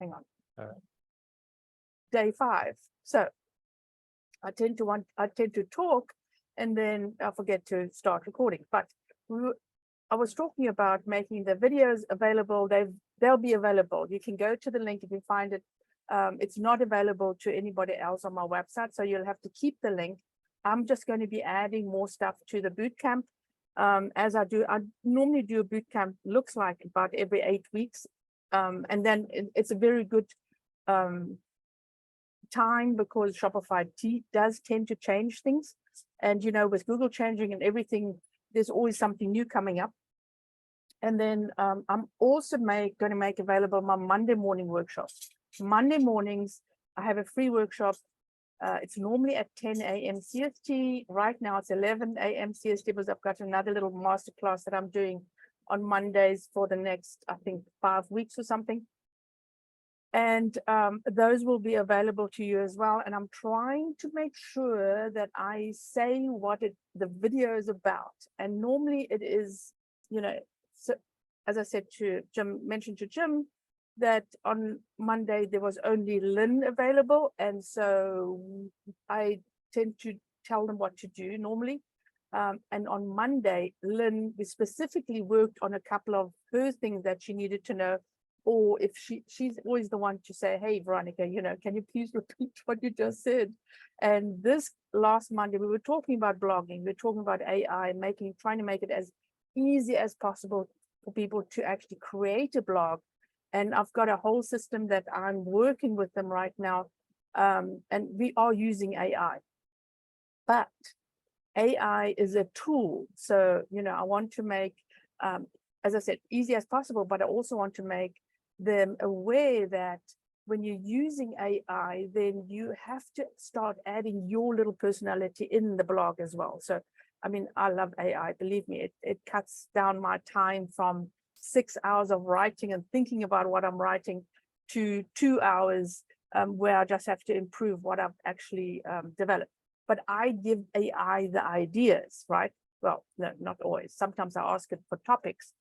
hang on, day 5. So I tend to talk and then I forget to start recording. But I was talking about making the videos available. They'll be available. You can go to the link if you find it. It's not available to anybody else on my website, so you'll have to keep the link. I'm just going to be adding more stuff to the bootcamp. As I normally do a bootcamp, looks like about every 8 weeks. And then it's a very good time because Shopify does tend to change things. And, you know, with Google changing and everything, there's always something new coming up. And then I'm also going to make available my Monday morning workshop. Monday mornings, I have a free workshop. It's normally at 10 a.m. CST. Right now it's 11 a.m. CST because I've got another little masterclass that I'm doing on Mondays for the next, I think, 5 weeks or something. And those will be available to you as well. And I'm trying to make sure that I say what the video is about. And normally it is, you know, so as I said to Jim, mentioned to Jim, that on Monday there was only Lynn available. And so I tend to tell them what to do normally. And on Monday, Lynn, we specifically worked on a couple of her things that she needed to know. Or if she's always the one to say, hey, Veronica, you know, can you please repeat what you just said? And this last Monday, we were talking about blogging. We were talking about AI, trying to make it as easy as possible for people to actually create a blog. And I've got a whole system that I'm working with them right now. And we are using AI. But AI is a tool. So, you know, I want to make, as I said, easy as possible, but I also want to make them aware that when you're using AI, then you have to start adding your little personality in the blog as well. So, I mean, I love AI, believe me, it cuts down my time from 6 hours of writing and thinking about what I'm writing to 2 hours where I just have to improve what I've actually developed. But I give AI the ideas, right? Well, no, not always. Sometimes I ask it for topics,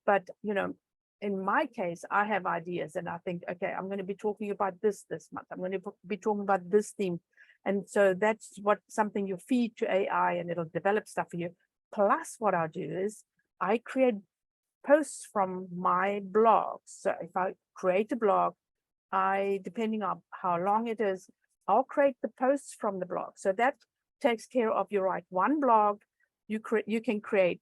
but, you know, in my case, I have ideas and I think, okay, I'm going to be talking about this month. I'm going to be talking about this theme. And so that's something you feed to AI and it'll develop stuff for you. Plus what I do is I create posts from my blog. So if I create a blog, depending on how long it is, I'll create the posts from the blog. So that takes care of you, write one blog, you can create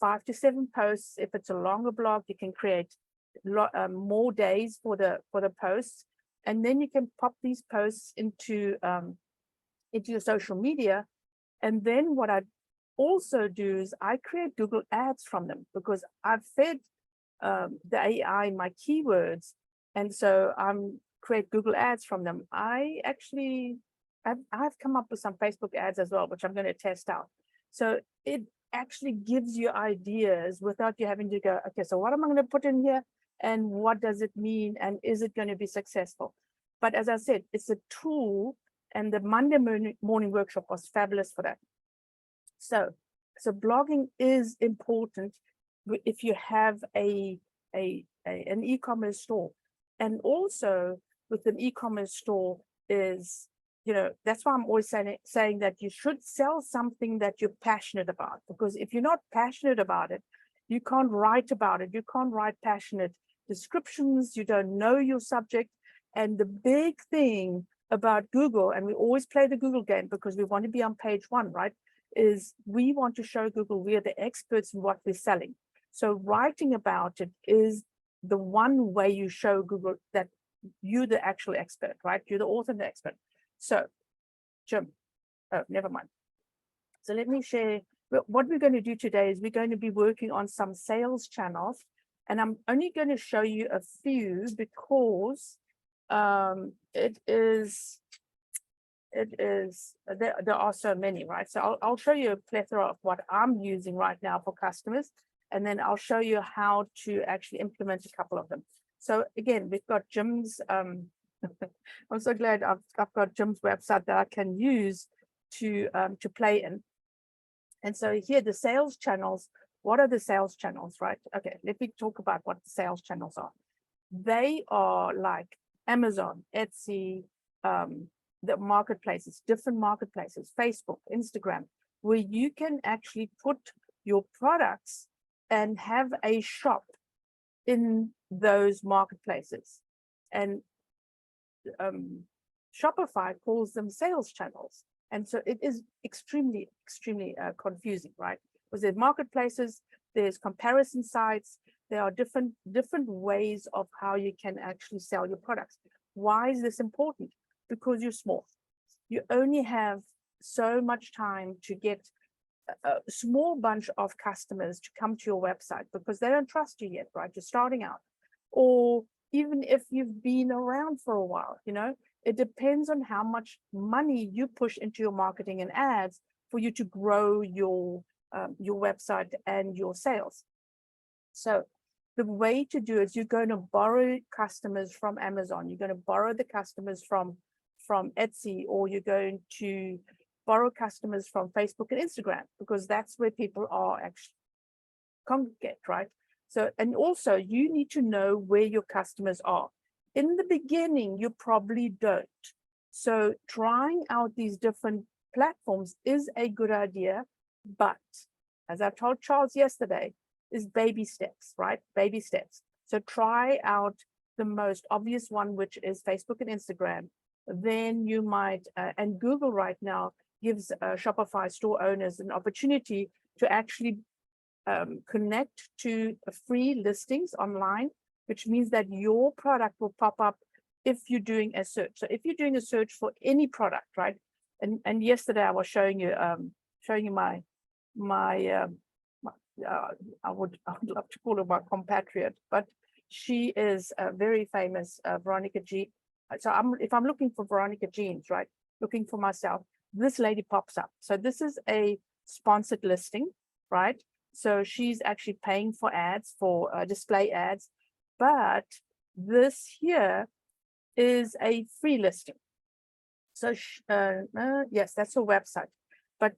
5 to 7 posts. If it's a longer blog, you can create more days for the posts, and then you can pop these posts into your social media. And then what I also do is I create Google ads from them because I've fed the AI my keywords, and so I'm create Google ads from them. I've come up with some Facebook ads as well, which I'm going to test out. So it actually gives you ideas without you having to go, okay, so what am I going to put in here and what does it mean and is it going to be successful? But as I said, it's a tool, and the Monday morning workshop was fabulous for that. So blogging is important if you have an e-commerce store. And also with an e-commerce store is, you know, that's why I'm always saying that you should sell something that you're passionate about, because if you're not passionate about it, you can't write about it. You can't write passionate descriptions. You don't know your subject. And the big thing about Google, and we always play the Google game because we want to be on page 1, right, is we want to show Google we are the experts in what we're selling. So writing about it is the one way you show Google that you're the actual expert, right? You're the author and the expert. So, Jim, oh, never mind. So let me share. What we're going to do today is we're going to be working on some sales channels, and I'm only going to show you a few because there are so many, right? So I'll show you a plethora of what I'm using right now for customers, and then I'll show you how to actually implement a couple of them. So again, we've got Jim's. I'm so glad I've got Jim's website that I can use to play in. And so here, the sales channels. What are the sales channels, right? Okay, let me talk about what the sales channels are. They are like Amazon, Etsy, the marketplaces, different marketplaces, Facebook, Instagram, where you can actually put your products and have a shop in those marketplaces. And Shopify calls them sales channels. And so it is extremely confusing, right? Because there's marketplaces, there's comparison sites, there are different ways of how you can actually sell your products. Why is this important? Because you're small. You only have so much time to get a small bunch of customers to come to your website because they don't trust you yet, right? You're starting out. Or even if you've been around for a while, you know, it depends on how much money you push into your marketing and ads for you to grow your website and your sales. So the way to do it is you're going to borrow customers from Amazon. You're going to borrow the customers from Etsy, or you're going to borrow customers from Facebook and Instagram, because that's where people are actually congregate, right? So, and also you need to know where your customers are. In the beginning, you probably don't. So trying out these different platforms is a good idea, but as I told Charles yesterday, is baby steps, right? Baby steps. So try out the most obvious one, which is Facebook and Instagram. Then you might, and Google right now gives Shopify store owners an opportunity to actually connect to free listings online, which means that your product will pop up if you're doing a search. So if you're doing a search for any product, right? And yesterday I was showing you my I would love to call her my compatriot, but she is a very famous Veronica G. So if I'm looking for Veronica jeans, right? Looking for myself, this lady pops up. So this is a sponsored listing, right? So she's actually paying for ads, for display ads, but this here is a free listing. So yes, that's her website, but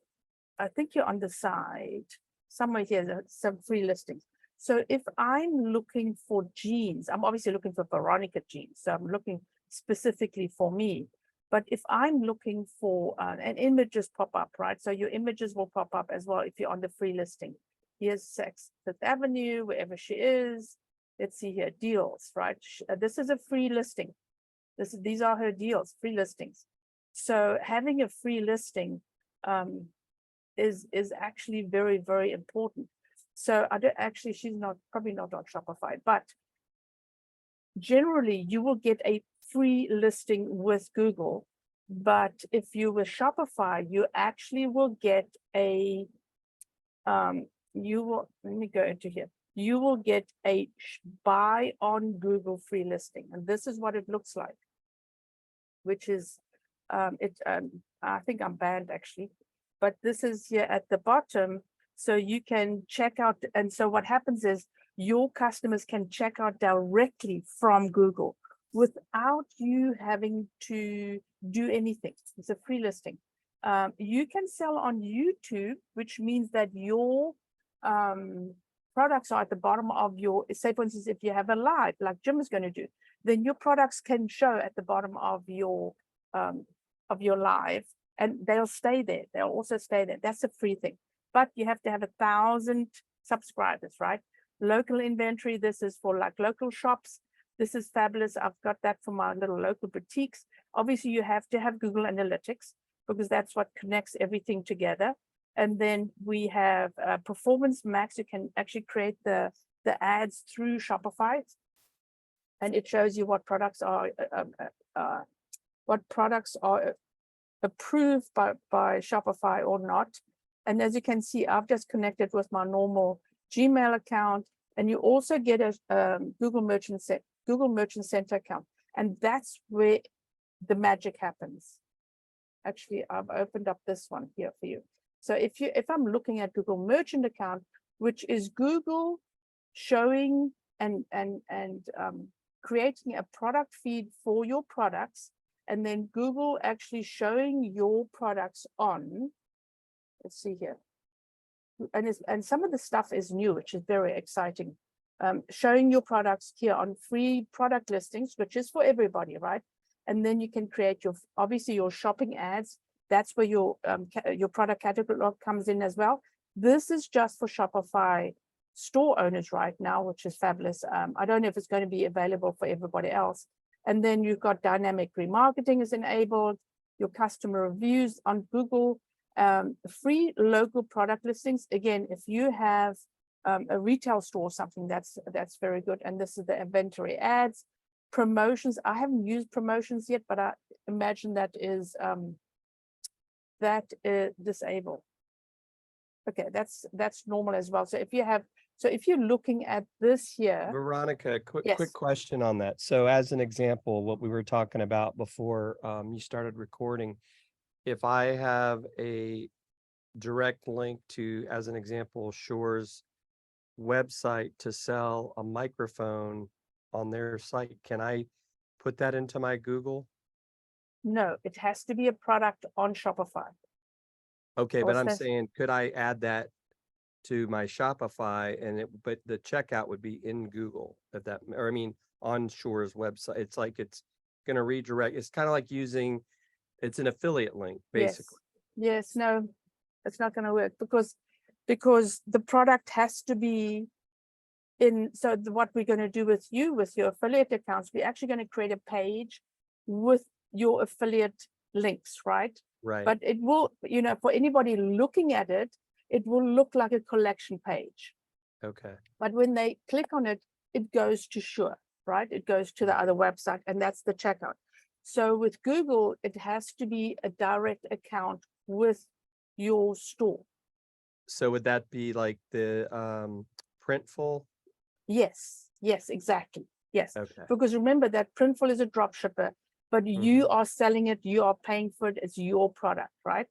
I think you're on the side somewhere here. There's some free listings. So if I'm looking for jeans, I'm obviously looking for Veronica jeans. So I'm looking specifically for me. But if I'm looking for and images pop up, right? So your images will pop up as well if you're on the free listing. Here's Fifth Avenue, wherever she is. Let's see here, deals, right? This is a free listing. These are her deals, free listings. So having a free listing is actually very, very important. So I don't actually, she's probably not on Shopify, but generally you will get a free listing with Google. But if you with Shopify, you actually will get a let me go into here. You will get a buy on Google free listing, and this is what it looks like, which is I think I'm banned actually, but this is here at the bottom, so you can check out. And so what happens is your customers can check out directly from Google without you having to do anything. It's a free listing. You can sell on YouTube, which means that your products are at the bottom of your, say for instance, if you have a live like Jim is going to do, then your products can show at the bottom of your live, and they'll stay there. They'll also stay there. That's a free thing, but you have to have 1,000 subscribers, right? Local inventory. This is for like local shops. This is fabulous. I've got that for my little local boutiques. Obviously, you have to have Google Analytics because that's what connects everything together. And then we have Performance Max. You can actually create the ads through Shopify, and it shows you what products are approved by Shopify or not. And as you can see, I've just connected with my normal Gmail account, and you also get a Google Merchant Center account, and that's where the magic happens. Actually, I've opened up this one here for you. So if I'm looking at Google Merchant account, which is Google showing and creating a product feed for your products, and then Google actually showing your products on. Let's see here. And some of the stuff is new, which is very exciting. showing your products here on free product listings, which is for everybody, right? And then you can create your, obviously your shopping ads. That's where your product catalog comes in as well. This is just for Shopify store owners right now, which is fabulous. I don't know if it's going to be available for everybody else. And then you've got dynamic remarketing is enabled, your customer reviews on Google, free local product listings. Again, if you have a retail store or something, that's very good. And this is the inventory ads, promotions. I haven't used promotions yet, but I imagine that is disabled. Okay, that's normal as well. So if you're looking at this here, Veronica, quick yes. question on that. So as an example, what we were talking about before you started recording, if I have a direct link to, as an example, Shore's website to sell a microphone on their site, can I put that into my Google? No, it has to be a product on Shopify. Okay, but I'm saying, could I add that to my Shopify but the checkout would be in Google, if that, or I mean, on Shore's website. It's like it's going to redirect. It's kind of like using, it's an affiliate link, basically. Yes, no, it's not going to work because the product has to be in. So what we're going to do with your affiliate accounts, we're actually going to create a page with your affiliate links, right? Right. But it will, for anybody looking at it, it will look like a collection page. Okay. But when they click on it, it goes to Shure, right? It goes to the other website, and that's the checkout. So with Google, it has to be a direct account with your store. So would that be like the Printful? Yes, exactly. Yes. Okay. Because remember that Printful is a drop shipper, but you are selling it, you are paying for it, it's your product, right?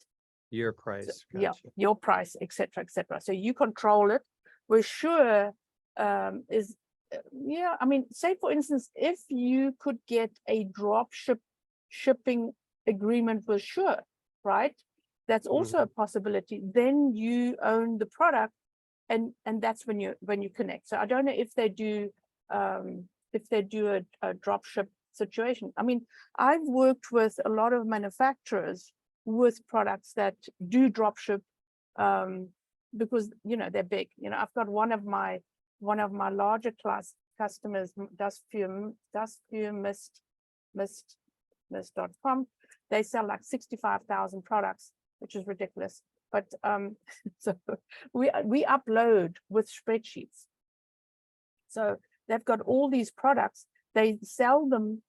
Your price. So, yeah, your price, etc., etc. So you control it. We're sure is, I mean, say for instance, if you could get a drop shipping agreement with Shure, right? That's also a possibility. Then you own the product, and that's when you connect. So I don't know if they do a drop ship situation. I mean, I've worked with a lot of manufacturers with products that do drop ship because they're big. I've got one of my larger class customers, dustfumist.com. They sell like 65,000 products, which is ridiculous. But so we upload with spreadsheets. So they've got all these products. They sell them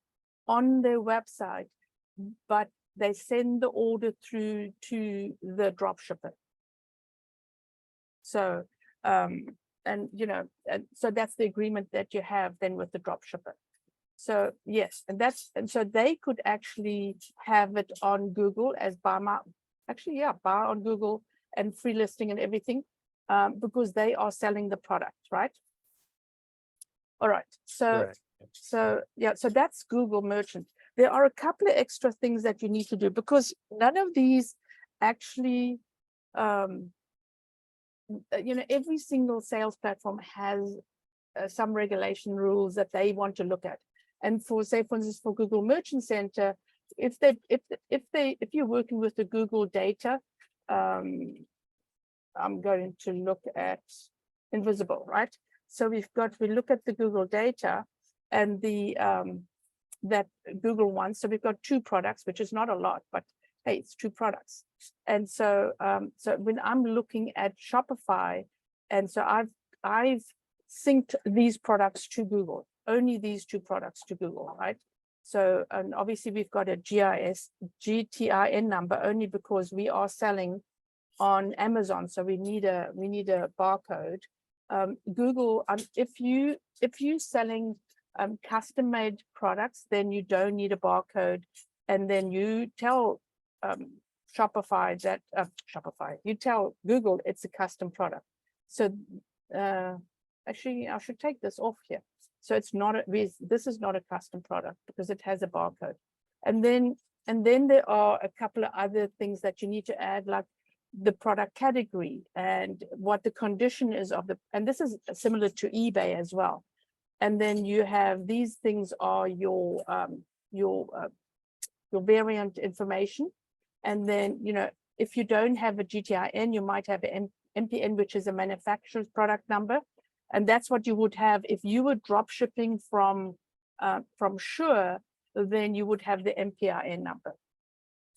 on their website, but they send the order through to the drop shipper. So and so that's the agreement that you have then with the drop shipper. So yes, and so they could actually have it on Google as buy on Google and free listing and everything, because they are selling the product, right? All right. So that's Google Merchant. There are a couple of extra things that you need to do because none of these actually, every single sales platform has some regulation rules that they want to look at. And for instance, for Google Merchant Center, if you're working with the Google data, I'm going to look at invisible, right? So we look at the Google data and the that Google wants. So we've got 2 products, which is not a lot, but hey, it's 2 products. And so so when I'm looking at Shopify, and so I've synced these products to Google, only these 2 products to Google, right? So, and obviously we've got a GTIN number only because we are selling on Amazon, so we need a barcode. Google, if you're selling custom-made products, then you don't need a barcode, and then you tell Shopify that you tell Google it's a custom product. So actually, I should take this off here. So it's not this is not a custom product because it has a barcode. And then there are a couple of other things that you need to add, like the product category and what the condition is of the, and this is similar to eBay as well. And then you have these things are your variant information. And then, you know, if you don't have a GTIN, you might have an MPN, which is a manufacturer's product number. And that's what you would have if you were drop shipping from Shure, then you would have the MPIN number.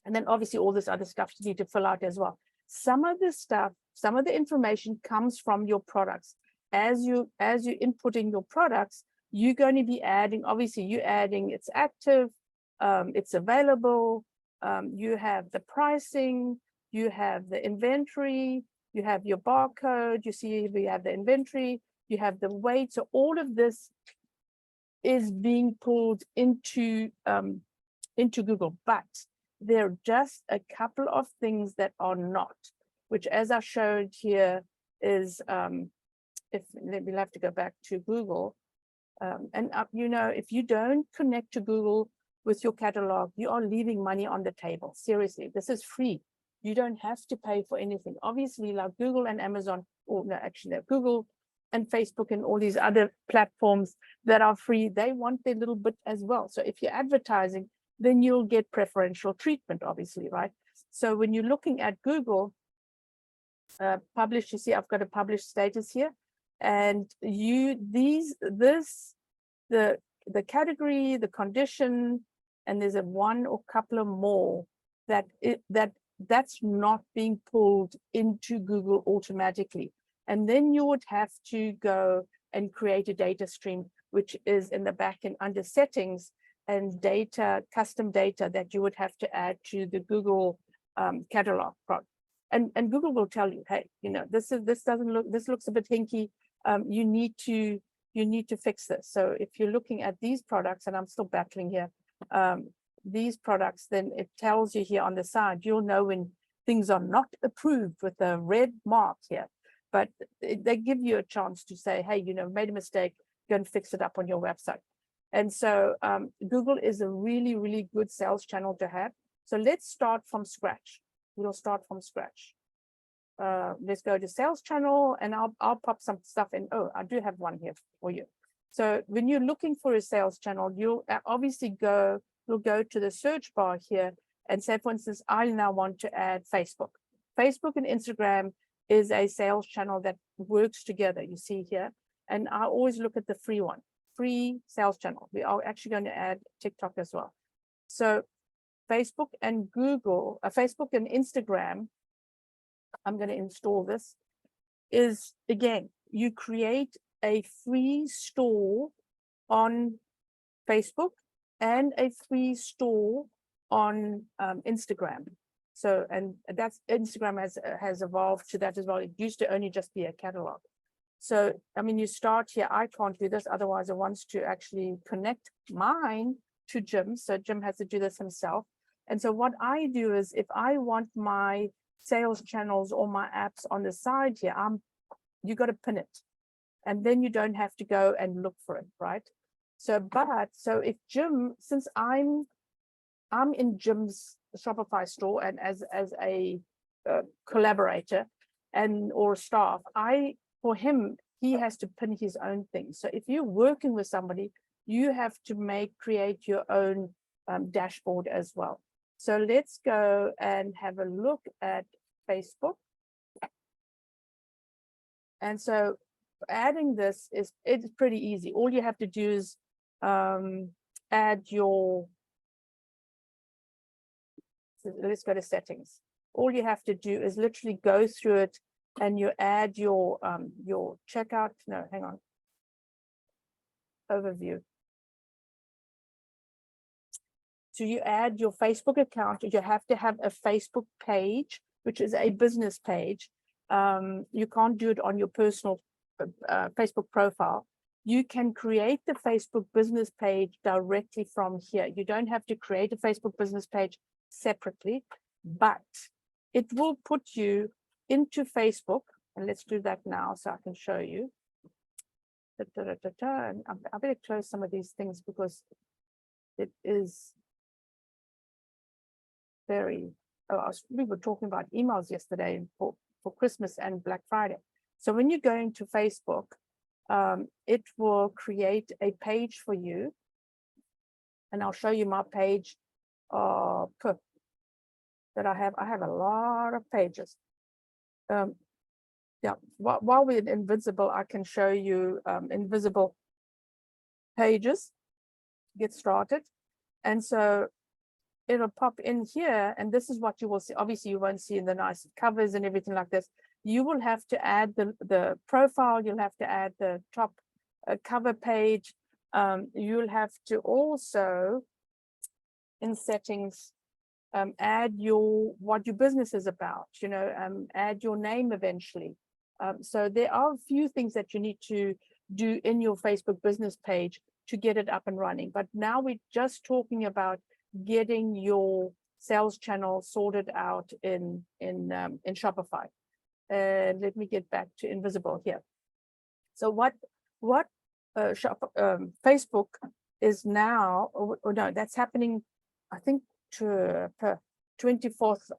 And then obviously all this other stuff you need to fill out as well. Some of this stuff, some of the information comes from your products. As you input in your products, you're going to be adding, obviously you're adding it's active, it's available, you have the pricing, you have the inventory, you have your barcode, you see we have the inventory, you have the weight. So all of this is being pulled into Google, but there are just a couple of things that are not, which as I showed here is, we'll have to go back to Google. You know, if you don't connect to Google with your catalog, you are leaving money on the table. Seriously, this is free. You don't have to pay for anything. Obviously, like Google and Amazon, or no, actually, Google and Facebook and all these other platforms that are free, they want their little bit as well. So if you're advertising, then you'll get preferential treatment, obviously, right? So when you're looking at Google, publish, you see I've got a published status here, and the category, the condition, and there's a one or couple of more that's not being pulled into Google automatically. And then you would have to go and create a data stream, which is in the back end under settings and data, custom data that you would have to add to the Google catalog product. And Google will tell you, hey, you know, this looks a bit hinky. You need to fix this. So if you're looking at these products, and I'm still battling here, these products, then it tells you here on the side, you'll know when things are not approved with a red mark here. But they give you a chance to say, hey, you know, made a mistake, go and fix it up on your website. And so Google is a really, really good sales channel to have. So let's start from scratch. We'll start from scratch. Let's go to sales channel, and I'll pop some stuff in. Oh, I do have one here for you. So when you're looking for a sales channel, you'll obviously you'll go to the search bar here and say, for instance, I now want to add Facebook. Facebook and Instagram is a sales channel that works together, you see here. And I always look at the free one, free sales channel. We are actually going to add TikTok as well. So Facebook and Google, Facebook and Instagram, I'm going to install this, is again, you create a free store on Facebook and a free store on Instagram. So, and that's Instagram has evolved to that as well. It used to only just be a catalog. So, I mean, you start here. I can't do this. Otherwise, it wants to actually connect mine to Jim. So Jim has to do this himself. And so what I do is if I want my sales channels or my apps on the side here, you got to pin it. And then you don't have to go and look for it, right? So, so if Jim, since I'm in Jim's Shopify store and as a collaborator or staff, for him, he has to pin his own thing. So if you're working with somebody, you have to create your own dashboard as well. So let's go and have a look at Facebook. And so adding this it's pretty easy. All you have to do is add your, let's go to settings. All you have to do is literally go through it and you add your checkout. No, hang on. Overview. So you add your Facebook account. You have to have a Facebook page, which is a business page. You can't do it on your personal Facebook profile. You can create the Facebook business page directly from here. You don't have to create a Facebook business page separately, but it will put you into Facebook. And let's do that now so I can show you. And I better close some of these things because it is very we were talking about emails yesterday for Christmas and Black Friday. So when you go into Facebook, it will create a page for you. And I'll show you my page that I have. I have a lot of pages. Yeah, while we're invisible, I can show you invisible pages. Get started. And so it'll pop in here, and this is what you will see. Obviously, you won't see in the nice covers and everything like this. You will have to add the profile. You'll have to add the top cover page. You'll have to also, in settings, add what your business is about, add your name eventually. So there are a few things that you need to do in your Facebook business page to get it up and running. But now we're just talking about getting your sales channel sorted out in Shopify. And let me get back to invisible here. So what Facebook is now, or no, that's happening, I think, to 24th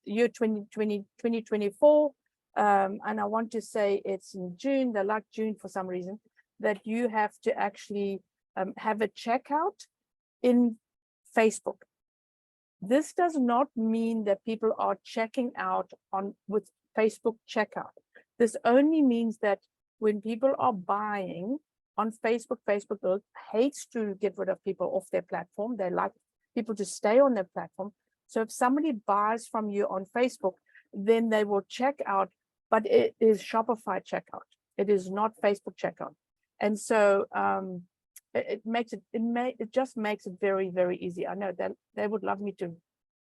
year 2024. And I want to say it's in June. They like June for some reason, that you have to actually have a checkout in Facebook. This does not mean that people are checking out with Facebook checkout. This only means that when people are buying on Facebook, Facebook hates to get rid of people off their platform. They like people to stay on their platform. So if somebody buys from you on Facebook, then they will check out, but it is Shopify checkout. It is not Facebook checkout. And so it just makes it very, very easy. I know that they would love me to.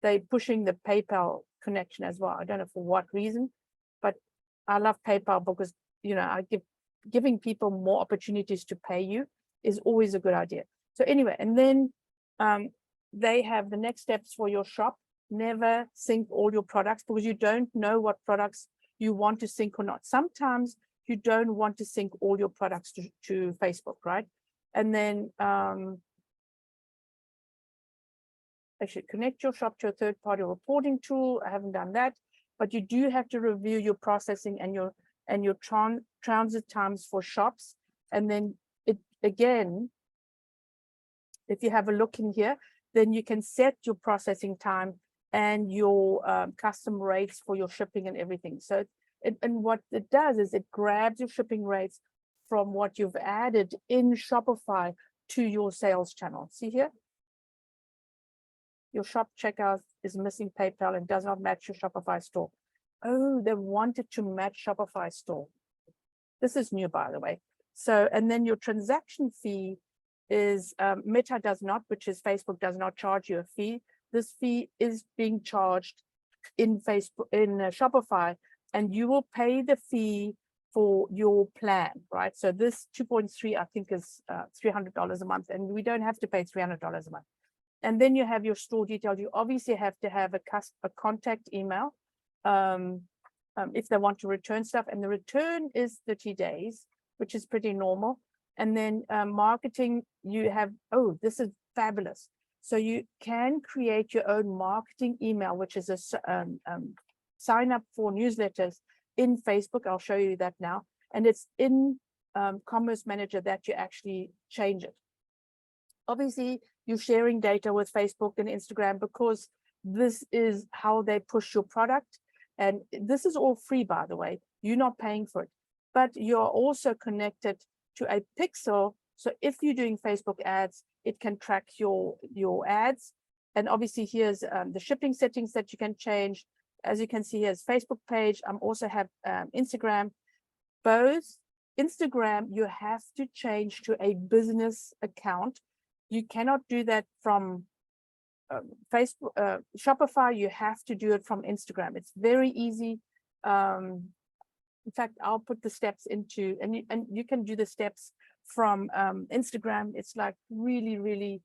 They're pushing the PayPal connection as well. I don't know for what reason, but I love PayPal because, giving people more opportunities to pay you is always a good idea. So anyway, and then they have the next steps for your shop. Never sync all your products because you don't know what products you want to sync or not. Sometimes you don't want to sync all your products to Facebook, right? And then actually connect your shop to a third-party reporting tool. I haven't done that, but you do have to review your processing and your transit times for shops. And then again, if you have a look in here, then you can set your processing time and your custom rates for your shipping and everything. So and what it does is it grabs your shipping rates from what you've added in Shopify to your sales channel. See here? Your shop checkout is missing PayPal and does not match your Shopify store. Oh, they wanted to match Shopify store. This is new, by the way. So, and then your transaction fee is Meta does not, which is Facebook does not charge you a fee. This fee is being charged in Shopify, and you will pay the fee for your plan, right? So this 2.3, I think, is $300 a month, and we don't have to pay $300 a month. And then you have your store details. You obviously have to have a contact email if they want to return stuff, and the return is 30 days, which is pretty normal. And then marketing, you have, oh, this is fabulous. So you can create your own marketing email, which is a sign up for newsletters in Facebook. I'll show you that now. And it's in Commerce Manager that you actually change it. Obviously, you're sharing data with Facebook and Instagram because this is how they push your product. And this is all free, by the way. You're not paying for it. But you're also connected to a pixel. So if you're doing Facebook ads, it can track your ads. And obviously, here's the shipping settings that you can change. As you can see, here's Facebook page. I also have Instagram. Both Instagram, you have to change to a business account. You cannot do that from Facebook, Shopify. You have to do it from Instagram. It's very easy. In fact, I'll put the steps into, and you can do the steps from Instagram. It's like really, really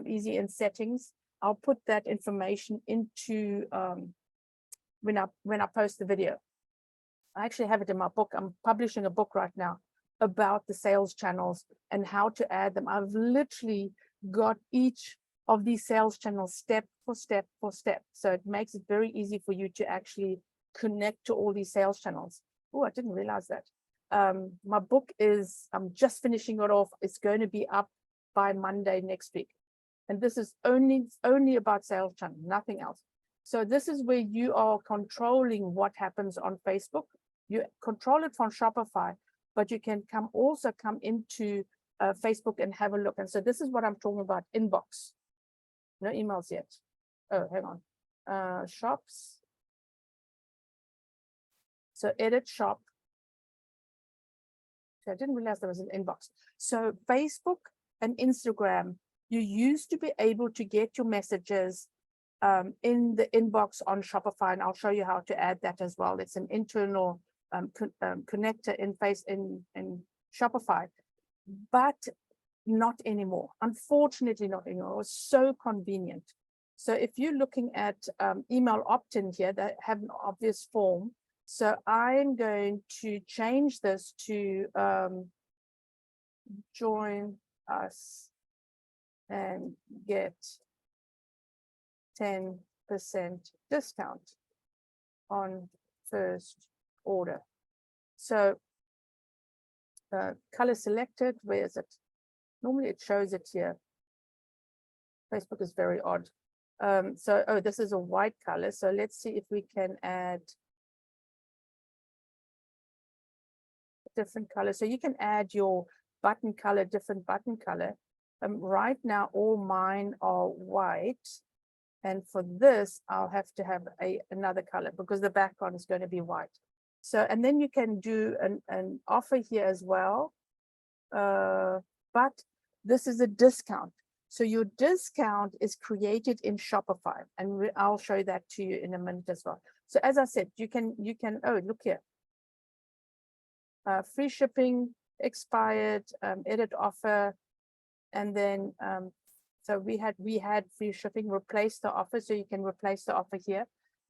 easy in settings. I'll put that information into when I post the video. I actually have it in my book. I'm publishing a book right now about the sales channels and how to add them. I've literally got each of these sales channels step for step for step. So it makes it very easy for you to actually connect to all these sales channels. Oh, I didn't realize that. My book is, I'm just finishing it off. It's going to be up by Monday next week. And this is only about sales channel, nothing else. So this is where you are controlling what happens on Facebook. You control it from Shopify, but you can also come into Facebook and have a look. And so this is what I'm talking about, inbox. No emails yet. Oh, hang on. Shops. So edit shop. So I didn't realize there was an inbox. So Facebook and Instagram, you used to be able to get your messages in the inbox on Shopify, and I'll show you how to add that as well. It's an internal connector in Shopify, but not anymore. Unfortunately, not anymore. It was so convenient. So if you're looking at email opt-in here, that have an obvious form. So I'm going to change this to join us and get 10% discount on first order. So color selected, where is it? Normally it shows it here. Facebook is very odd. So this is a white color. So let's see if we can add a different color. So you can add your button color, different button color. Right now, all mine are white. And for this, I'll have to have another color because the background is going to be white. So, and then you can do an offer here as well. But this is a discount. So your discount is created in Shopify, and I'll show that to you in a minute as well. So as I said, you can, oh, look here. Free shipping, expired, edit offer, and then so we had free shipping, replace the offer, so you can replace the offer here.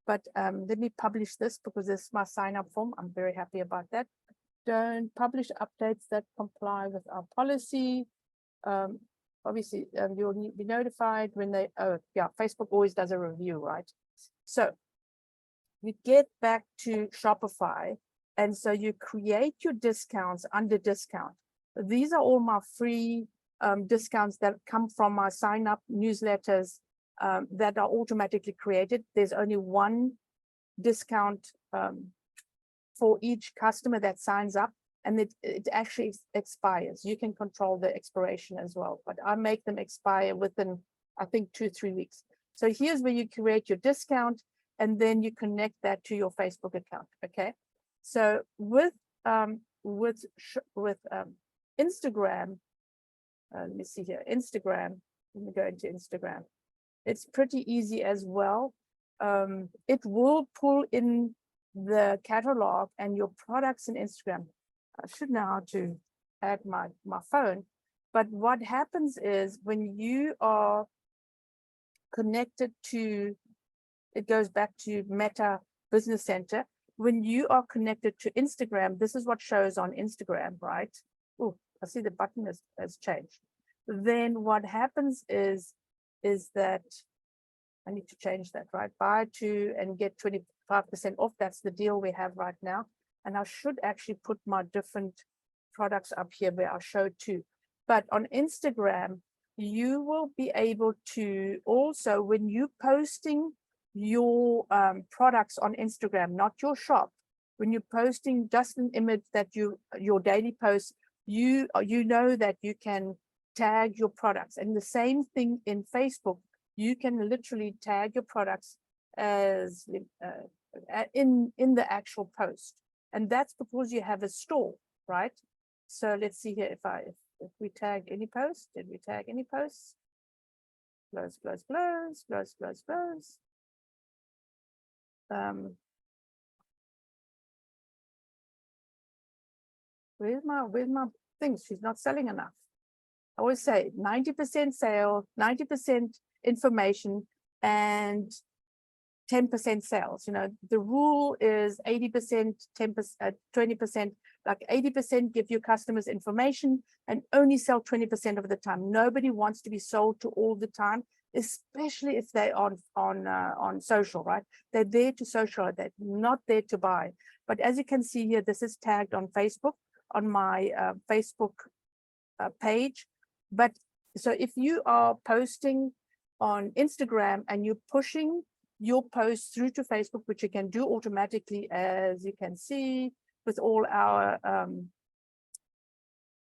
But let me publish this because this is my sign up form. I'm very happy about that. Don't publish updates that comply with our policy. Obviously, you'll be notified when they, oh yeah, Facebook always does a review, right? So you get back to Shopify, and so you create your discounts under discount. These are all my free discounts that come from my sign up newsletters that are automatically created. There's only one discount for each customer that signs up, and it actually expires. You can control the expiration as well, but I make them expire within, I think, 2-3 weeks. So here's where you create your discount, and then you connect that to your Facebook account. Okay. So with Instagram, let me see here, Instagram, let me go into Instagram. It's pretty easy as well. It will pull in the catalog and your products in Instagram. I should know how to add my phone, but what happens is when you are connected to, it goes back to Meta Business Center. When you are connected to Instagram, this is what shows on Instagram, right? Oh, I see the button has changed. Then what happens is that I need to change that, right? Buy 2 and get 25% off. That's the deal we have right now. And I should actually put my different products up here where I show 2. But on Instagram, you will be able to also, when you're posting your products on Instagram, not your shop, when you're posting just an image that your daily post, you know that you can tag your products. And the same thing in Facebook, you can literally tag your products as in the actual post. And that's because you have a store, right? So let's see here, if we tag any post, did we tag any posts? Close, close, close, close, close, close. Where's my things? She's not selling enough. I always say 90% sale, 90% information, and 10% sales. You know, the rule is 80%, 10%, 20%, like 80% give your customers information and only sell 20% of the time. Nobody wants to be sold to all the time. especially if they're on social, right? They're there to socialize, they're not there to buy. But as you can see here, this is tagged on Facebook, on my Facebook page. But so if you are posting on Instagram and you're pushing your post through to Facebook, which you can do automatically, as you can see with all our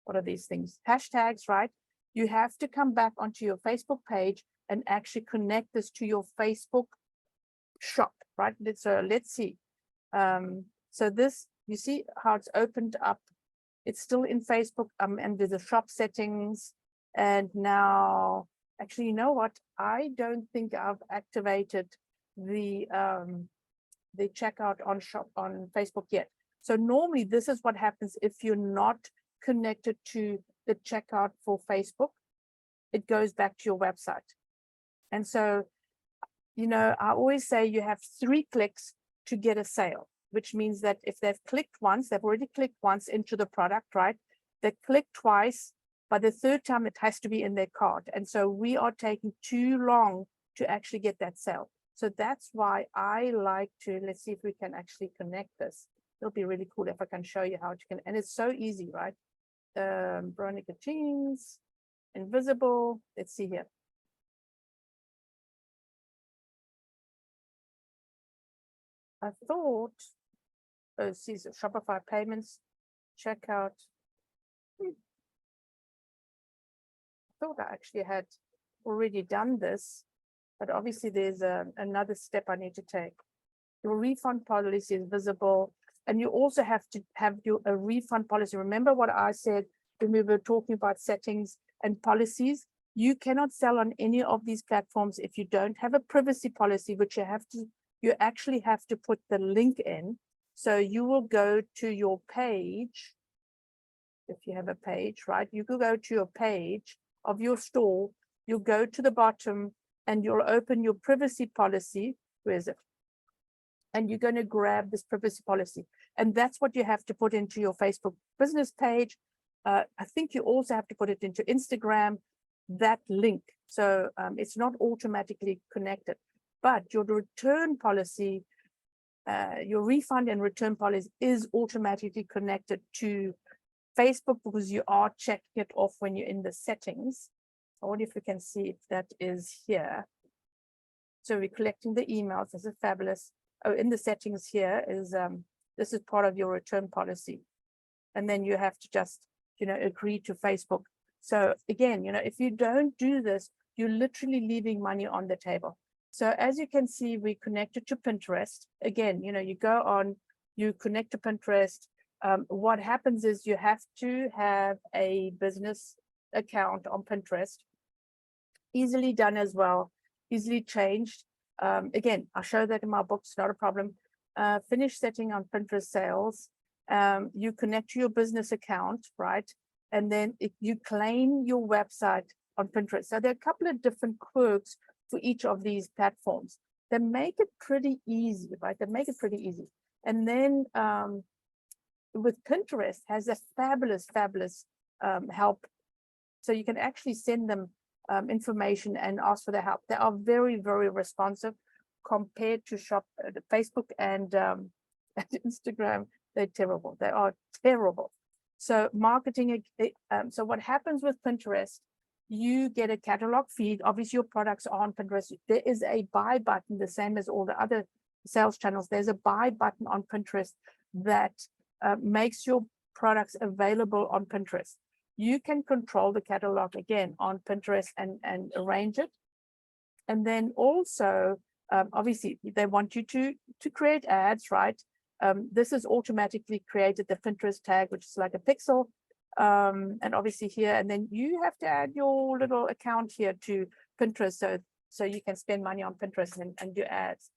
what are these things, hashtags, right? You have to come back onto your Facebook page and actually connect this to your Facebook shop, right? So let's see. So this, you see how it's opened up. It's still in Facebook, and there's the shop settings. And now, actually, you know what? I don't think I've activated the checkout on Facebook yet. So normally this is what happens if you're not connected to the checkout for Facebook. It goes back to your website. And so, you know, I always say you have 3 clicks to get a sale, which means that if they've clicked once, they've already clicked once into the product, right? They click twice, by the 3rd time it has to be in their cart. And so we are taking too long to actually get that sale. So that's why I like to, let's see if we can actually connect this. It'll be really cool if I can show you how to connect. And it's so easy, right? Veronica jeans, invisible. Let's see here. I thought, oh, see, so Shopify payments, checkout. I thought I actually had already done this, but obviously there's another step I need to take. Your refund policy is visible, and you also have to have a refund policy. Remember what I said when we were talking about settings and policies? You cannot sell on any of these platforms if you don't have a privacy policy, which you actually have to put the link in. So you will go to your page. If you have a page, right? You could go to your page of your store, you'll go to the bottom and you'll open your privacy policy. Where is it? And you're going to grab this privacy policy. And that's what you have to put into your Facebook business page. I think you also have to put it into Instagram, that link. So it's not automatically connected, but your return policy, your refund and return policy is automatically connected to Facebook because you are checking it off when you're in the settings. I wonder if we can see if that is here. So we're collecting the emails. This is fabulous. Oh, in the settings here is, this is part of your return policy. And then you have to just, you know, agree to Facebook. So again, you know, if you don't do this, you're literally leaving money on the table. So as you can see, we connected to Pinterest. Again, you know, you go on, you connect to Pinterest. What happens is you have to have a business account on Pinterest. Easily done as well, easily changed. Again, I'll show that in my books, not a problem. Finish setting on Pinterest sales. You connect to your business account, right? And then you claim your website on Pinterest. So there are a couple of different quirks for each of these platforms. They make it pretty easy, right? They make it pretty easy. And then with Pinterest has a fabulous help. So you can actually send them information and ask for their help. They are very, very responsive compared to Facebook and Instagram. They're terrible. They are terrible. So marketing, so what happens with Pinterest, you get a catalog feed. Obviously your products are on Pinterest. There is a buy button, the same as all the other sales channels. There's a buy button on Pinterest that makes your products available on Pinterest. You can control the catalog again on Pinterest and arrange it. And then also, obviously, they want you to create ads, right? This is automatically created, the Pinterest tag, which is like a pixel. And obviously here, and then you have to add your little account here to Pinterest so you can spend money on Pinterest and do ads.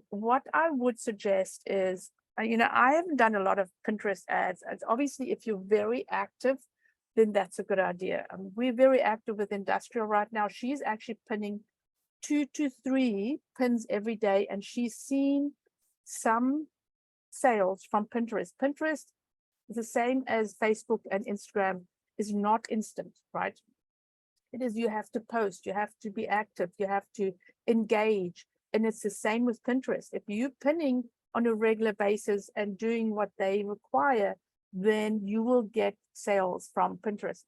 What I would suggest is, you know, I haven't done a lot of Pinterest ads. And obviously, if you're very active, then that's a good idea. We're very active with Industrial right now. She's actually pinning 2 to 3 pins every day, and she's seen some sales from Pinterest. Pinterest is the same as Facebook and Instagram, is not instant, right? It is, you have to post, you have to be active, you have to engage. And it's the same with Pinterest. If you're pinning on a regular basis and doing what they require, then you will get sales from Pinterest.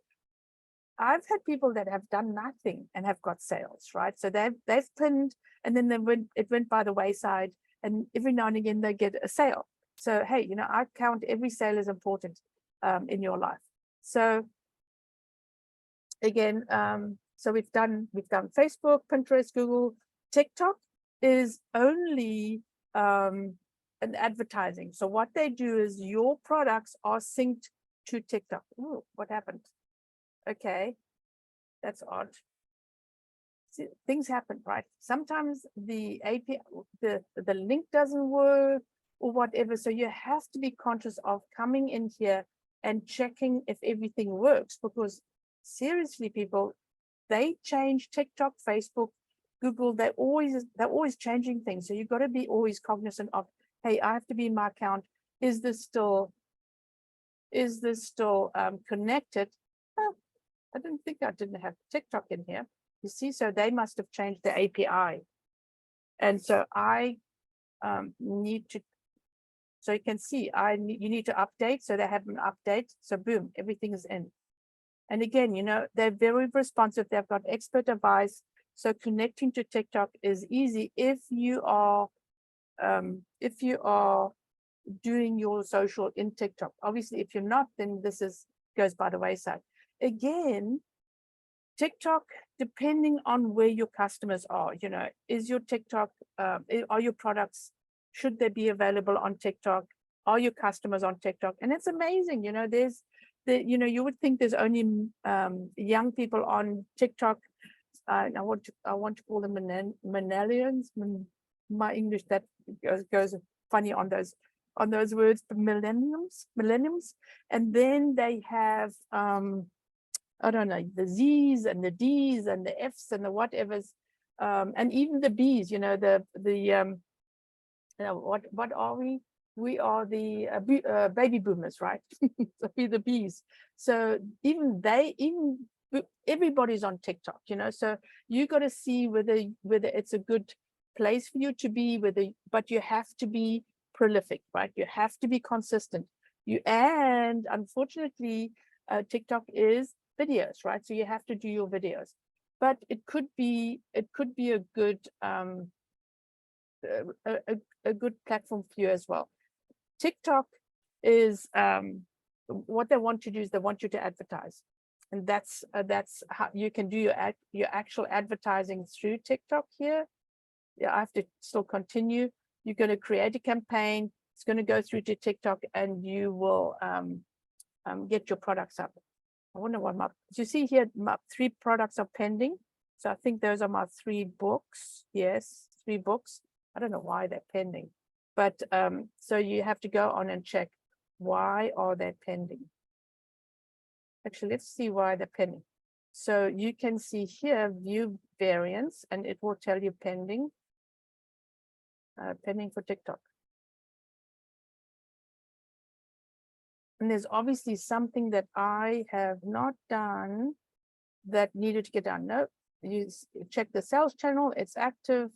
I've had people that have done nothing and have got sales, right? So they've pinned, and then it went by the wayside, and every now and again they get a sale. So hey, I count every sale as important in your life. So again, so we've done Facebook, Pinterest, Google. TikTok is only an advertising. So what they do is your products are synced to TikTok. Ooh, what happened? Okay, that's odd. See, things happen, right? Sometimes the API, the link doesn't work or whatever. So you have to be conscious of coming in here and checking if everything works, because seriously, people, they change TikTok, Facebook, Google. They're always changing things. So you've got to be always cognizant of, hey, I have to be in my account. Is this still connected? Oh, I didn't have TikTok in here. You see, so they must have changed the API. And so I need to, so you can see, you need to update. So they have an update. So boom, everything is in. And again, they're very responsive. They've got expert advice. So connecting to TikTok is easy if you are doing your social in TikTok. Obviously, if you're not, then this goes by the wayside. Again, TikTok, depending on where your customers are, is your TikTok, are your products, should they be available on TikTok? Are your customers on TikTok? And it's amazing, you would think there's only young people on TikTok. I want to call them millennials. My English that goes funny on those words, millenniums. And then they have I don't know, the Z's and the D's and the F's and the whatevers, and even the B's. What are we? We are the baby boomers, right? So we're the B's. So everybody's on TikTok, so you got to see whether it's a good place for you to be, but you have to be prolific, right? You have to be consistent. And unfortunately, TikTok is videos, right? So you have to do your videos, but it could be a good a good platform for you as well. TikTok is what they want to do is they want you to advertise, and that's how you can do your actual advertising through TikTok here. Yeah, I have to still continue. You're going to create a campaign. It's going to go through to TikTok, and you will get your products up. I wonder what you see here, my 3 products are pending. So I think those are my 3 books. Yes, 3 books. I don't know why they're pending, but so you have to go on and check why are they pending. Actually, let's see why they're pending. So you can see here, view variants, and it will tell you pending, pending for TikTok. And there's obviously something that I have not done that needed to get done. No, you check the sales channel, it's active.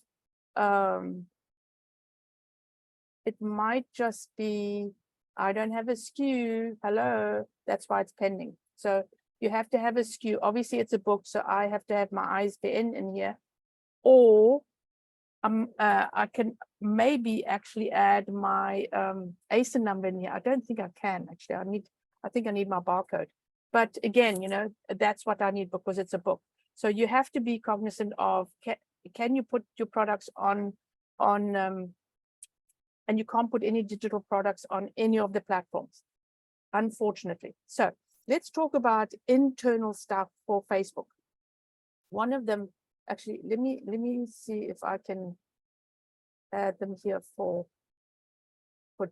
It might just be, I don't have a SKU, hello, that's why it's pending. So you have to have a SKU. Obviously it's a book, so I have to have my ISBN in here, or I can maybe actually add my ASIN number in here. I don't think I can actually. I think I need my barcode. But again, that's what I need because it's a book. So you have to be cognizant of, can you put your products on and you can't put any digital products on any of the platforms, unfortunately. So let's talk about internal stuff for Facebook. One of them, actually, let me see if I can add them here for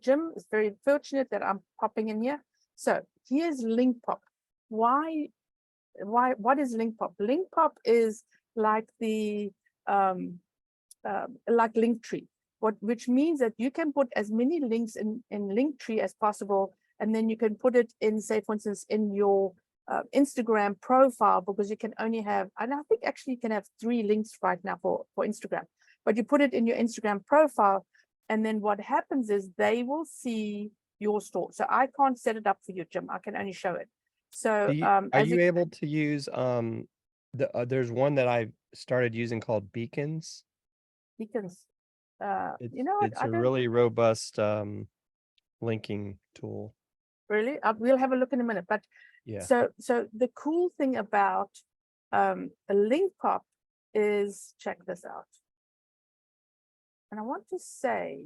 Jim. It's very fortunate that I'm popping in here. So here's link pop. What is link pop? Link pop is like the like Linktree, which means that you can put as many links in Linktree as possible, and then you can put it in, say, for instance, in your Instagram profile, because you can only have, and I think actually you can have 3 links right now for Instagram, but you put it in your Instagram profile, and then what happens is they will see your store. So I can't set it up for you, Jim. I can only show it. So Are as you it, able to use there's one that I started using called Beacons. beacons, It's you know what? it's I a don't really robust linking tool. really. We'll have a look in a minute. But Yeah. so the cool thing about a link pop is, check this out. And I want to say,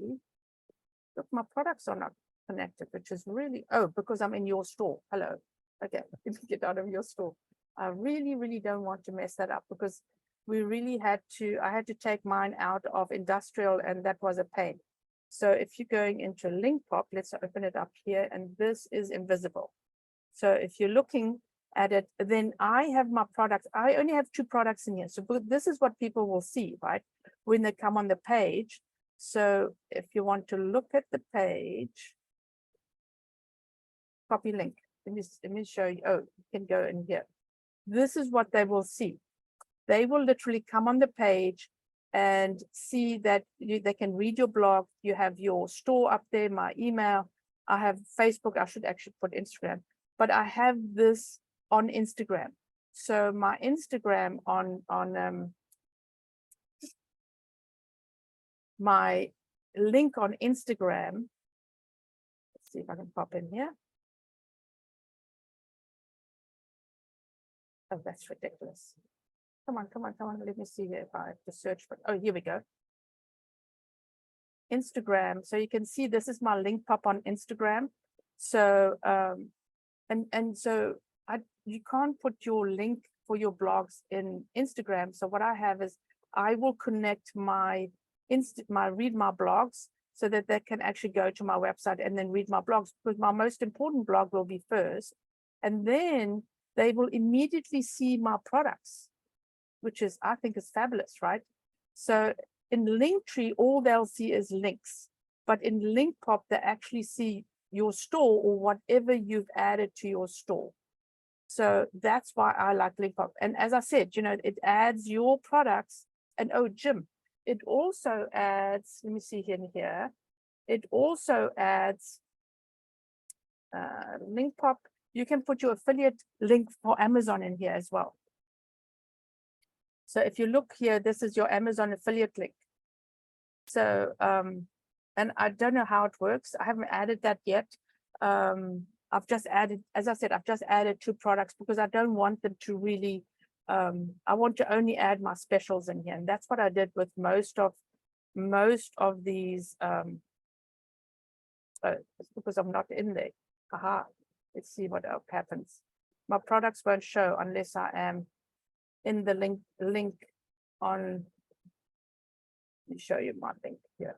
look, my products are not connected, which is really, oh, because I'm in your store. Hello. Okay, let me get out of your store. I really, really don't want to mess that up, because we really had to, I had to take mine out of industrial, and that was a pain. So if you're going into link pop, let's open it up here, and this is invisible. So if you're looking at it, then I have my products. I only have 2 products in here. So this is what people will see, right? When they come on the page. So if you want to look at the page, copy link. Let me show you. Oh, you can go in here. This is what they will see. They will literally come on the page and see that they can read your blog. You have your store up there, my email. I have Facebook. I should actually put Instagram, but I have this on Instagram. So my Instagram on my link on Instagram. Let's see if I can pop in here. Oh, that's ridiculous. Come on, come on, come on. Let me see here if I have to search for, oh, here we go. Instagram. So you can see this is my link pop on Instagram. So, and so you can't put your link for your blogs in Instagram. So what I have is I will connect my read my blogs so that they can actually go to my website and then read my blogs, because my most important blog will be first. And then they will immediately see my products, which is, I think, is fabulous, right? So in Linktree, all they'll see is links, but in Link Pop, they actually see your store or whatever you've added to your store. So that's why I like Link Pop. And as I said, you know, it adds your products. And oh, Jim, it also adds, let me see here. It also adds Link Pop. You can put your affiliate link for Amazon in here as well. So if you look here, this is your Amazon affiliate link. So, and I don't know how it works. I haven't added that yet. I've just added, as I said, I've just added 2 products because I don't want them to really, I want to only add my specials in here. And that's what I did with most of these, it's because I'm not in there. Aha, let's see what else happens. My products won't show unless I am in the link on, let me show you my link here.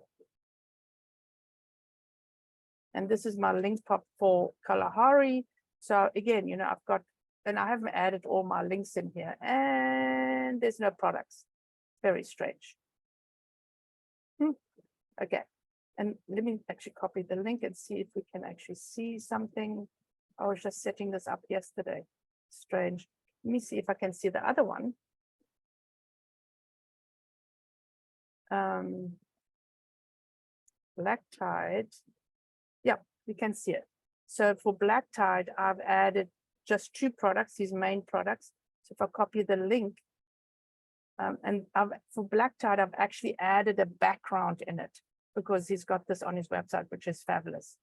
And this is my link pop for Kalahari. So again, you know, I've got, and I haven't added all my links in here, and there's no products. Very strange. Okay, and let me actually copy the link and see if we can actually see something. I was just setting this up yesterday. Strange. Let me see if I can see the other one. Black Tide. Yeah, you can see it. So for Black Tide, I've added just 2 products, these main products. So if I copy the link, and for Black Tide, I've actually added a background in it because he's got this on his website, which is fabulous.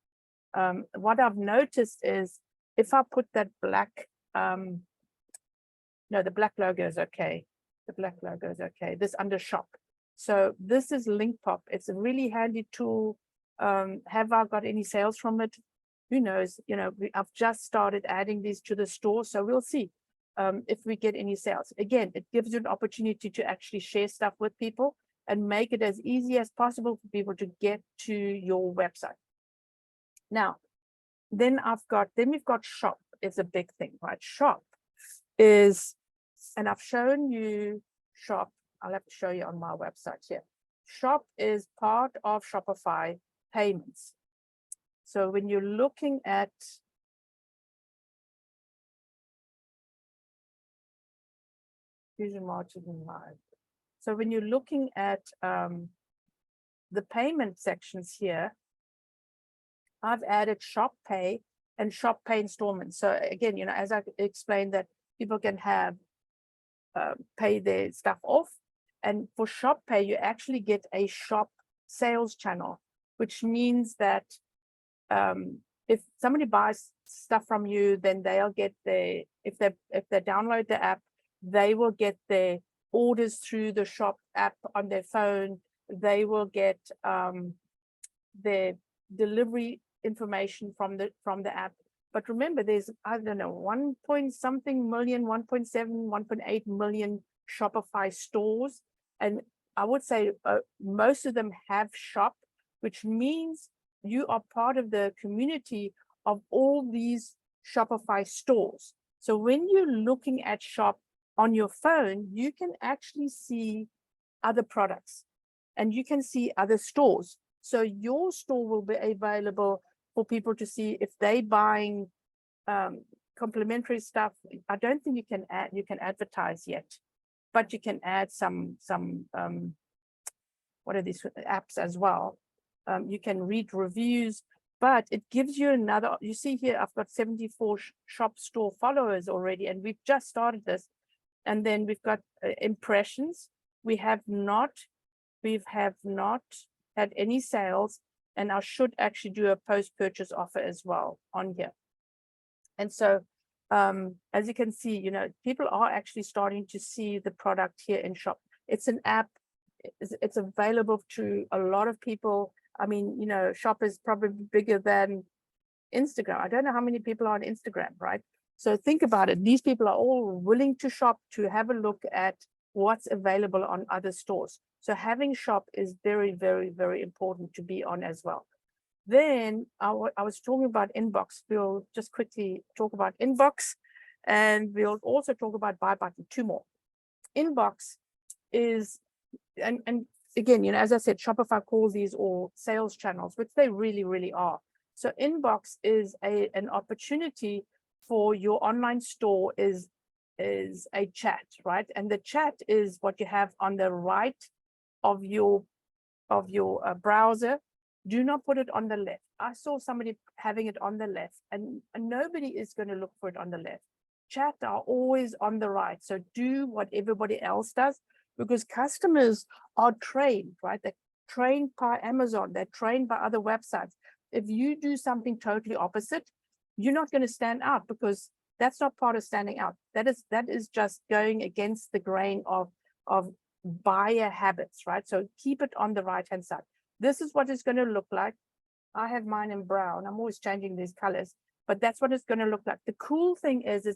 What I've noticed is if I put that black, no, the black logo is okay. The black logo is okay. This under shop. So this is Link Pop. It's a really handy tool. Have I got any sales from it? Who knows? You know, I've just started adding these to the store, so we'll see if we get any sales. Again, it gives you an opportunity to actually share stuff with people and make it as easy as possible for people to get to your website. Now, then we've got shop. It's a big thing, right? Shop is, and I've shown you shop. I'll have to show you on my website here. Shop is part of Shopify payments. So when you're looking at Fusion Marketing Live. So when you're looking at the payment sections here, I've added Shop Pay and Shop Pay installments. So again, you know, as I explained, that people can have pay their stuff off. And for Shop Pay, you actually get a shop sales channel, which means that if somebody buys stuff from you, then they'll get if they download the app, they will get their orders through the shop app on their phone. They will get their delivery information from the app. But remember, there's, I don't know, 1 point something million, 1.7, 1.8 million Shopify stores. And I would say most of them have shop, which means you are part of the community of all these Shopify stores. So when you're looking at shop on your phone, you can actually see other products and you can see other stores. So your store will be available for people to see if they're buying complimentary stuff. I don't think you can advertise yet, but you can add some what are these apps as well. You can read reviews, but it gives you another, you see here, I've got 74 shop store followers already, and we've just started this. And then we've got impressions. We have not had any sales, and I should actually do a post-purchase offer as well on here. And so, as you can see, you know, people are actually starting to see the product here in shop. It's an app. It's available to a lot of people. I mean, you know, shop is probably bigger than Instagram. I don't know how many people are on Instagram, right? So think about it. These people are all willing to shop, to have a look at what's available on other stores. So having shop is very, very, very important to be on as well. Then I was talking about inbox. We'll just quickly talk about inbox, and we'll also talk about buy button, 2 more. Inbox is, and again, you know, as I said, Shopify calls these all sales channels, which they really, really are. So inbox is an opportunity for your online store is a chat, right? And the chat is what you have on the right of your browser. Do not put it on the left. I saw somebody having it on the left, and nobody is going to look for it on the left. Chat are always on the right. So do what everybody else does, because customers are trained, right? They're trained by Amazon. They're trained by other websites. If you do something totally opposite, you're not going to stand out, because that's not part of standing out. That is just going against the grain of buyer habits, right? So keep it on the right-hand side. This is what it's going to look like. I have mine in brown. I'm always changing these colors, but that's what it's going to look like. The cool thing is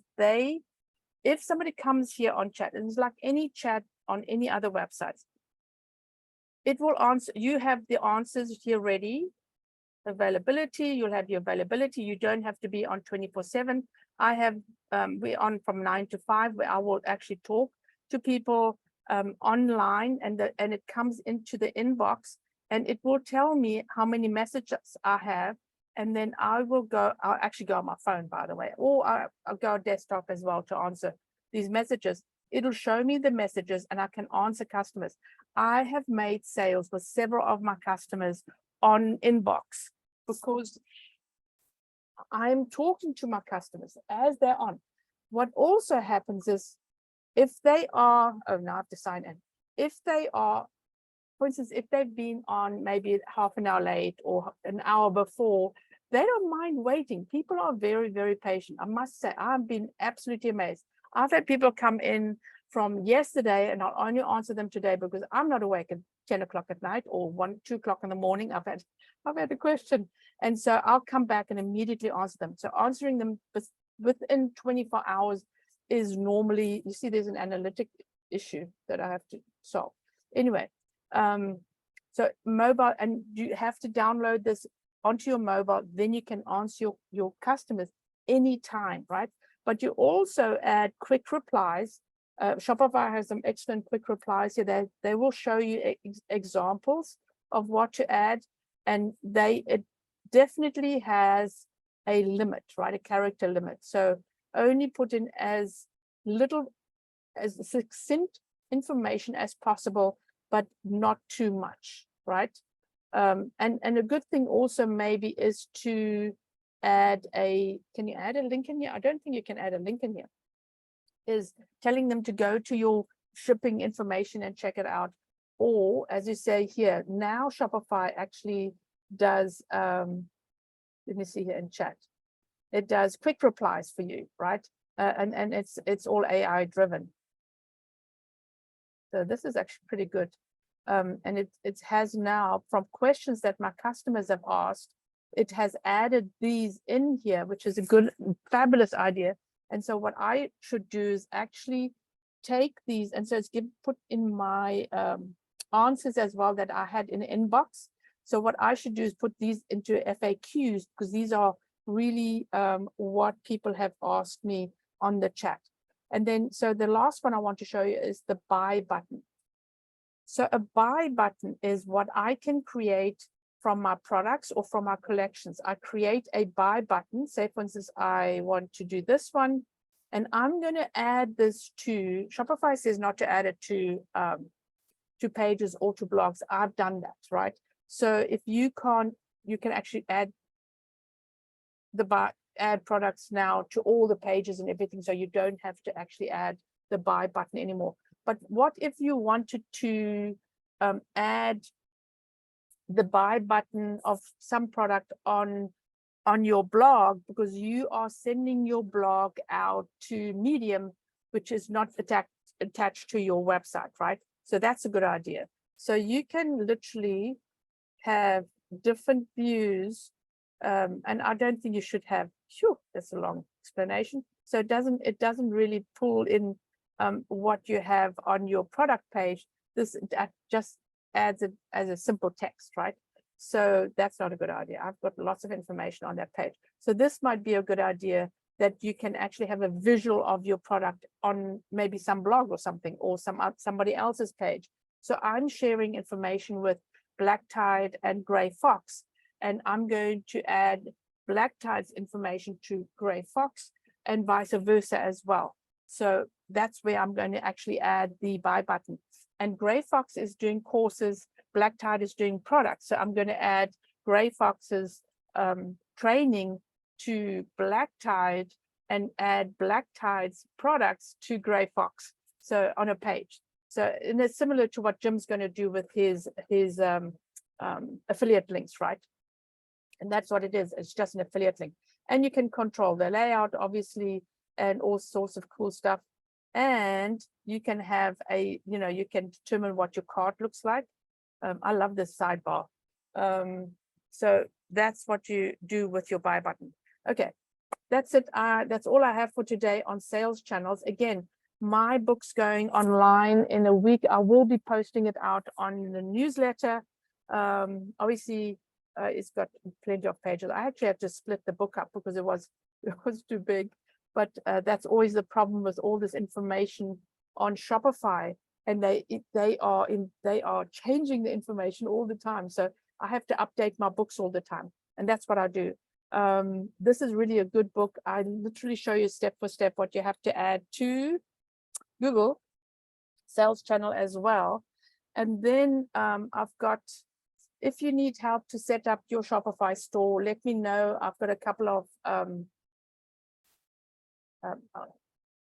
if somebody comes here on chat, and it's like any chat on any other websites, it will answer. You have the answers here ready. Availability, you'll have your availability. You don't have to be on 24/7. I have we're on from 9 to 5, where I will actually talk to people online, and it comes into the inbox, and it will tell me how many messages I have, and then I'll actually go on my phone, by the way, or I'll go on desktop as well to answer these messages. It'll show me the messages, and I can answer customers. I have made sales with several of my customers on inbox, because I'm talking to my customers as they're on. What also happens is, if they are, oh, now I have to sign in. If they are, for instance, if they've been on maybe half an hour late or an hour before, they don't mind waiting. People are very, very patient. I must say, I've been absolutely amazed. I've had people come in from yesterday, and I'll only answer them today because I'm not awake at 10 o'clock at night or 2 o'clock in the morning. I've had a question. And so I'll come back and immediately answer them. So answering them within 24 hours is normally, you see, there's an analytic issue that I have to solve. Anyway, so mobile, and you have to download this onto your mobile, then you can answer your customers anytime, right? But you also add quick replies. Shopify has some excellent quick replies here. They will show you examples of what to add, and it definitely has a limit, right? A character limit. So only put in as little as succinct information as possible, but not too much, right? And a good thing also maybe is to add can you add a link in here? I don't think you can add a link in here. Is telling them to go to your shipping information and check it out. Or as you say here, now Shopify actually does, let me see here in chat. It does quick replies for you, right? And it's all AI driven. So this is actually pretty good. And it has now, from questions that my customers have asked, it has added these in here, which is a good, fabulous idea. And so what I should do is actually take these, and so it's put in my answers as well that I had in the inbox. So what I should do is put these into FAQs, because these are really what people have asked me on the chat. And then, so the last one I want to show you is the buy button. So a buy button is what I can create from my products or from our collections. I create a buy button. Say, for instance, I want to do this one, and I'm going to add this to, Shopify says not to add it to pages or to blogs. I've done that, right? So if you can't, you can actually add products now to all the pages and everything, so you don't have to actually add the buy button anymore. But what if you wanted to add the buy button of some product on your blog, because you are sending your blog out to Medium, which is not attached to your website, right? So that's a good idea. So you can literally have different views, and I don't think you should have, that's a long explanation. So it doesn't really pull in what you have on your product page. This just adds it as a simple text, right? So that's not a good idea. I've got lots of information on that page. So this might be a good idea, that you can actually have a visual of your product on maybe some blog or something, or somebody else's page. So I'm sharing information with Black Tide and Gray Fox, and I'm going to add Black Tide's information to Gray Fox and vice versa as well. So that's where I'm going to actually add the buy button. And Gray Fox is doing courses, Black Tide is doing products. So I'm going to add Gray Fox's training to Black Tide and add Black Tide's products to Gray Fox. So on a page. So, and it's similar to what Jim's going to do with his affiliate links, right? And that's what it is. It's just an affiliate link. And you can control the layout, obviously, and all sorts of cool stuff. And you can have you can determine what your cart looks like. I love this sidebar. So that's what you do with your buy button. Okay, that's it. That's all I have for today on sales channels. Again, my book's going online in a week. I will be posting it out on the newsletter. Obviously, it's got plenty of pages. I actually have to split the book up because it was too big. But that's always the problem with all this information on Shopify, and they are changing the information all the time. So I have to update my books all the time, and that's what I do. This is really a good book. I literally show you step for step what you have to add to Google Sales Channel as well. And then I've got, if you need help to set up your Shopify store, let me know. I've got a couple of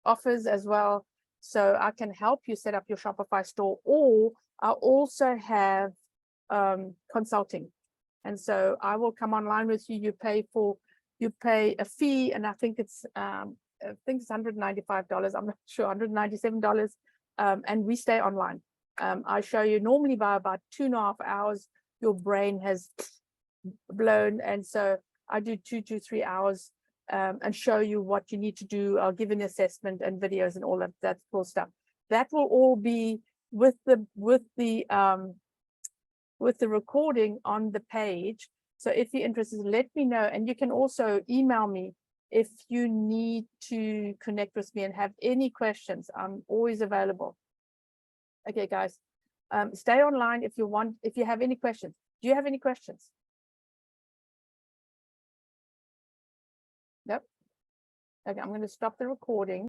offers as well, so I can help you set up your Shopify store. Or I also have consulting, and so I will come online with you. You pay a fee, and I think it's $195. I'm not sure, $197, and we stay online. I show you normally by about 2.5 hours, your brain has blown, and so I do 2 to 3 hours. And show you what you need to do. I'll give an assessment and videos and all of that cool stuff. That will all be with the recording on the page. So if you're interested, let me know. And you can also email me if you need to connect with me and have any questions. I'm always available. Okay, guys, stay online if you want. If you have any questions, do you have any questions? Nope. Okay, I'm going to stop the recording.